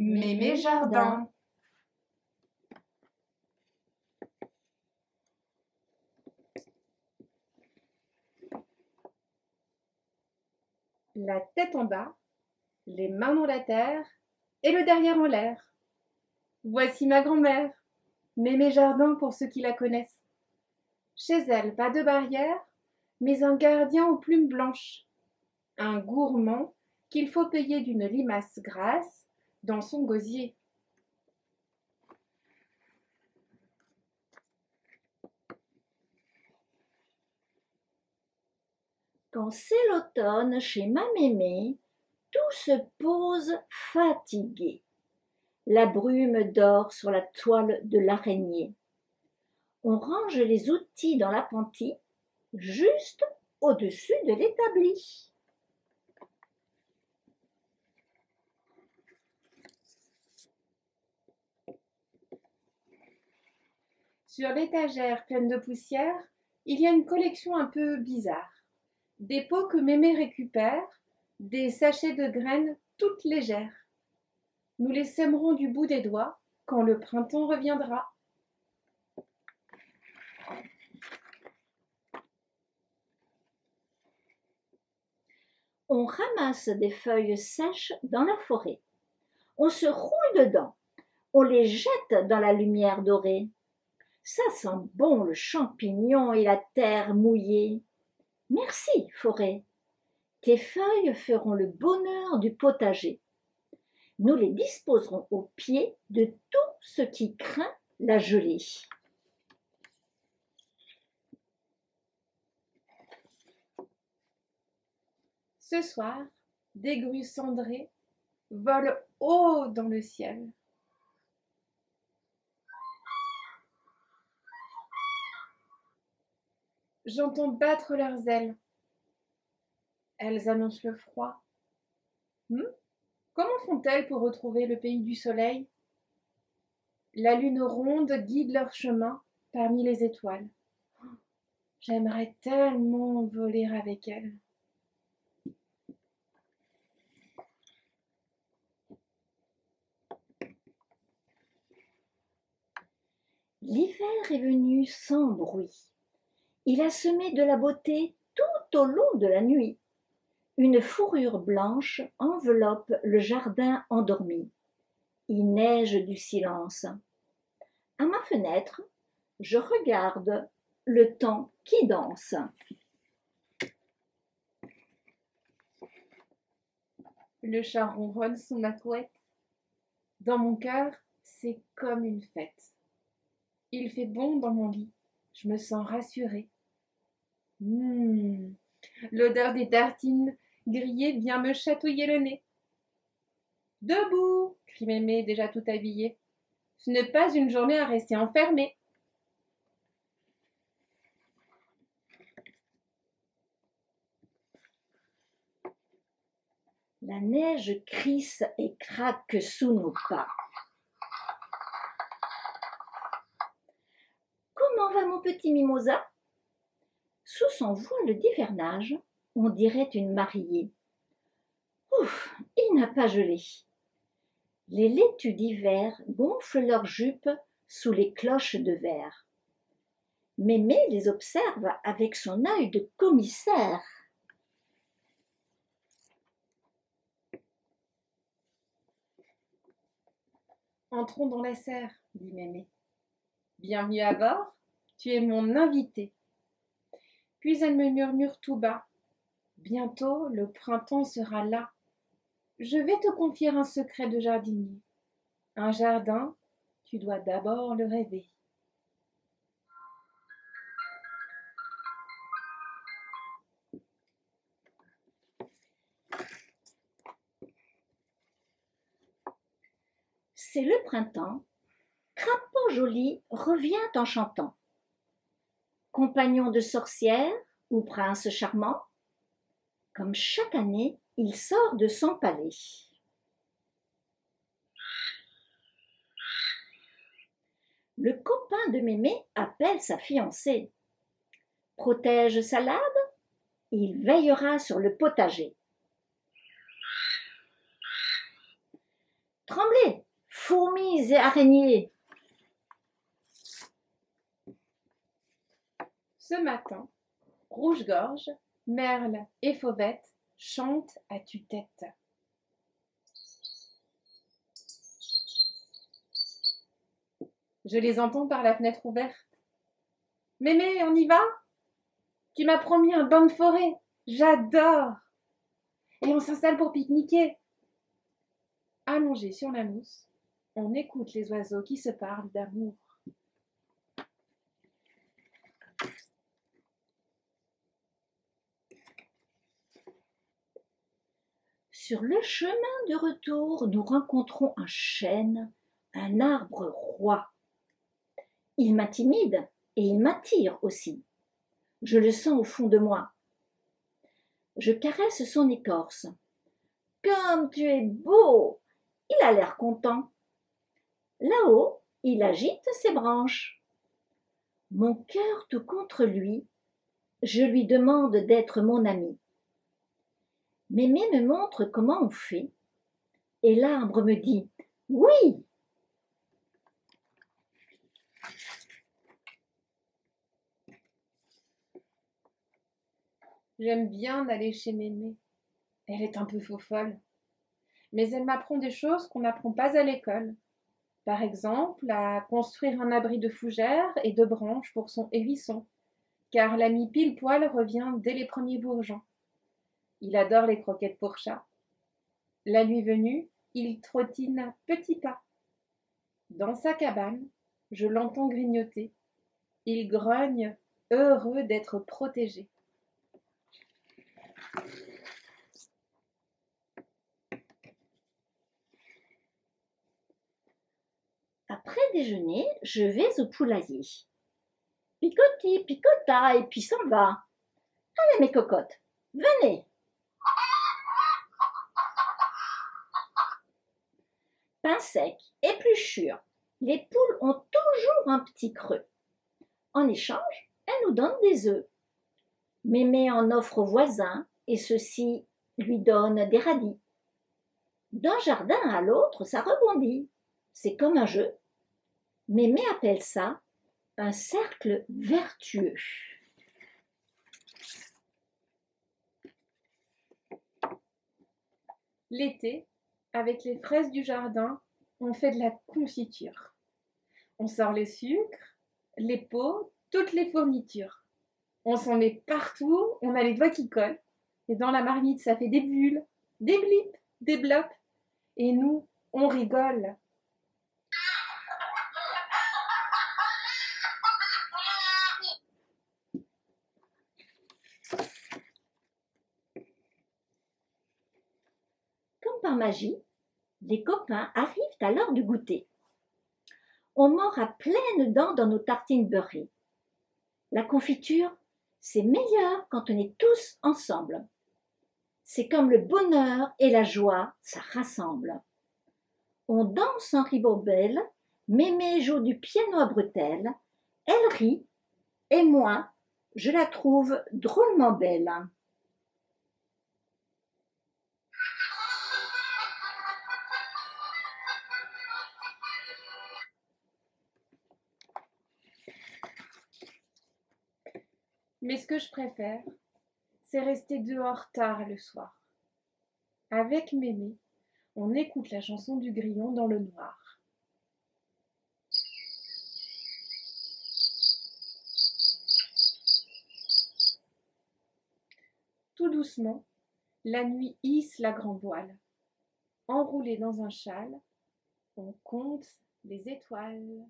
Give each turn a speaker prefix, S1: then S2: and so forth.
S1: Mémé Jardin. La tête en bas, les mains dans la terre et le derrière en l'air. Voici ma grand-mère, Mémé Jardin pour ceux qui la connaissent. Chez elle, pas de barrière, mais un gardien aux plumes blanches. Un gourmand qu'il faut payer d'une limace grasse dans son gosier.
S2: Quand c'est l'automne chez ma mémé, tout se pose fatigué. La brume dort sur la toile de l'araignée. On range les outils dans l'appentis, juste au-dessus de l'établi.
S1: Sur l'étagère pleine de poussière, il y a une collection un peu bizarre. Des pots que Mémé récupère, des sachets de graines toutes légères. Nous les sèmerons du bout des doigts quand le printemps reviendra.
S2: On ramasse des feuilles sèches dans la forêt. On se roule dedans. On les jette dans la lumière dorée. Ça sent bon le champignon et la terre mouillée. Merci, forêt. Tes feuilles feront le bonheur du potager. Nous les disposerons au pied de tout ce qui craint la gelée.
S1: Ce soir, des grues cendrées volent haut dans le ciel. J'entends battre leurs ailes. Elles annoncent le froid. Comment font-elles pour retrouver le pays du soleil? La lune ronde guide leur chemin parmi les étoiles. J'aimerais tellement voler avec elles.
S2: L'hiver est venu sans bruit. Il a semé de la beauté tout au long de la nuit. Une fourrure blanche enveloppe le jardin endormi. Il neige du silence. À ma fenêtre, je regarde le temps qui danse.
S1: Le chat ronronne sous ma couette. Dans mon cœur, c'est comme une fête. Il fait bon dans mon lit. Je me sens rassurée. L'odeur des tartines grillées vient me chatouiller le nez. Debout, crie Mémé, déjà tout habillée. Ce n'est pas une journée à rester enfermée.
S2: La neige crisse et craque sous nos pas. Comment va mon petit mimosa? Sous son voile d'hivernage, on dirait une mariée. Ouf, il n'a pas gelé. Les laitues d'hiver gonflent leurs jupes sous les cloches de verre. Mémé les observe avec son œil de commissaire.
S1: Entrons dans la serre, dit Mémé. Bienvenue à bord, tu es mon invité. Puis elle me murmure tout bas. Bientôt le printemps sera là. Je vais te confier un secret de jardinier. Un jardin, tu dois d'abord le rêver.
S2: C'est le printemps. Crapaud joli revient en chantant. Compagnon de sorcière ou prince charmant, comme chaque année, il sort de son palais. Le copain de Mémé appelle sa fiancée. Protège salade, il veillera sur le potager. tremblez, fourmis et araignées.
S1: Ce matin, Rouge-Gorge, Merle et Fauvette chantent à tue-tête. Je les entends par la fenêtre ouverte. Mémé, on y va? Tu m'as promis un bain de forêt. J'adore. Et on s'installe pour pique-niquer. Allongés sur la mousse, on écoute les oiseaux qui se parlent d'amour.
S2: Sur le chemin de retour, nous rencontrons un chêne, un arbre roi. Il m'intimide et il m'attire aussi. Je le sens au fond de moi. Je caresse son écorce. Comme tu es beau! Il a l'air content. Là-haut, il agite ses branches. Mon cœur tout contre lui, je lui demande d'être mon ami. Mémé me montre comment on fait, et l'arbre me dit « Oui !»
S1: J'aime bien aller chez Mémé. Elle est un peu faux-folle. Mais elle m'apprend des choses qu'on n'apprend pas à l'école. Par exemple, à construire un abri de fougères et de branches pour son hérisson, car l'ami pile-poil revient dès les premiers bourgeons. Il adore les croquettes pour chat. La nuit venue, il trottine à petits pas. Dans sa cabane, je l'entends grignoter. Il grogne, heureux d'être protégé.
S2: Après déjeuner, je vais au poulailler. Picoti, picota, et puis s'en va. Allez mes cocottes, venez. Pain sec, épluchure. Les poules ont toujours un petit creux. En échange, elles nous donnent des œufs. Mémé en offre aux voisins et ceux-ci lui donnent des radis. D'un jardin à l'autre, ça rebondit. C'est comme un jeu. Mémé appelle ça un cercle vertueux.
S1: L'été, avec les fraises du jardin, on fait de la confiture. On sort les sucres, les pots, toutes les fournitures. On s'en met partout, on a les doigts qui collent. Et dans la marmite, ça fait des bulles, des blips, des blops. Et nous, on rigole.
S2: Comme par magie, les copains arrivent à l'heure du goûter. On mord à pleines dents dans nos tartines beurrées. La confiture, c'est meilleur quand on est tous ensemble. C'est comme le bonheur et la joie, ça rassemble. On danse en ribambelle, Mémé joue du piano à bretelles, elle rit, et moi, je la trouve drôlement belle.
S1: Mais ce que je préfère, c'est rester dehors tard le soir. Avec Mémé, on écoute la chanson du grillon dans le noir. Tout doucement, la nuit hisse la grand voile. Enroulé dans un châle, on compte les étoiles.